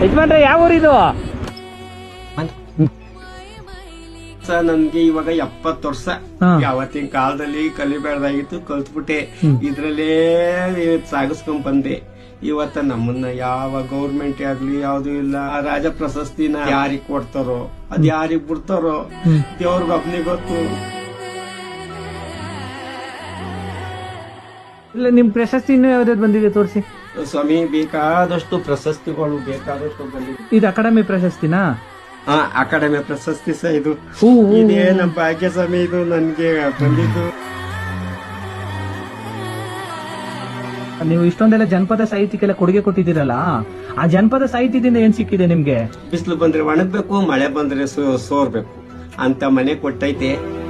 ಯಜಮಾನ್ರೆ ಯಾವ ಊರಿದು? ಸರ್ ನನ್ಗೆ ಇವಾಗ 70 ವರ್ಷ. ಹಾ. ಯಾವತ್ತಿನ ಕಾಲದಲ್ಲಿ ಕಲಿಬೇಡ್ದಾಗಿತ್ತು, ಕಲ್ತ್ಬಿಟ್ಟೆ. ಇದ್ರಲ್ಲೇ ಸಾಗಿಸ್ಕೊಂಡ್ ಬಂದೆ. ಇವತ್ತ ನಮ್ಮನ್ನ ಯಾವ ಗೌರ್ಮೆಂಟ್ ಆಗ್ಲಿ ಯಾವ್ದು ಇಲ್ಲ. ಆ ರಾಜ ಪ್ರಶಸ್ತಿನ ಯಾರಿಗ್ ಕೊಡ್ತಾರೋ ಅದ್ ಯಾರಿಗ್ ಬಿಡ್ತಾರೋ ದೇವ್ರಿಗೆ ಒಬ್ನಿಗೆ ಗೊತ್ತು. ಇಲ್ಲ ನಿಮ್ ಪ್ರಶಸ್ತಿ ಇನ್ನೂ ಯಾವ್ದಾದ್ರು ಬಂದಿದೆ ತೋರಿಸಿ. ಸ್ವಾಮಿ ಬೇಕಾದಷ್ಟು ಪ್ರಶಸ್ತಿಗಳು ಬೇಕಾದಷ್ಟು ಬಂದಿದೆ. ಇದು ಅಕಾಡೆಮಿ ಪ್ರಶಸ್ತಿನಾ? ಅಕಾಡೆಮಿ ಪ್ರಶಸ್ತಿ ಸಹ ಇದು. ಹೂ, ಹೂ, ಇದೇ ನಮ್ಮ ಭಾಗ್ಯ ಸ್ವಾಮಿ, ಇದು ನನ್ಗೆ ಬಂದಿದ್ದು. ನೀವು ಇಷ್ಟೊಂದೆಲ್ಲ ಜನಪದ ಸಾಹಿತ್ಯಕ್ಕೆಲ್ಲ ಕೊಡುಗೆ ಕೊಟ್ಟಿದ್ದೀರಲ್ಲ, ಆ ಜನಪದ ಸಾಹಿತ್ಯದಿಂದ ಏನ್ ಸಿಕ್ಕಿದೆ ನಿಮ್ಗೆ? ಬಿಸಿಲು ಬಂದ್ರೆ ಒಣಗ್ಬೇಕು, ಮಳೆ ಬಂದ್ರೆ ಸೋರ್ಬೇಕು ಅಂತ ಮನೆ ಕೊಟ್ಟೈತೆ.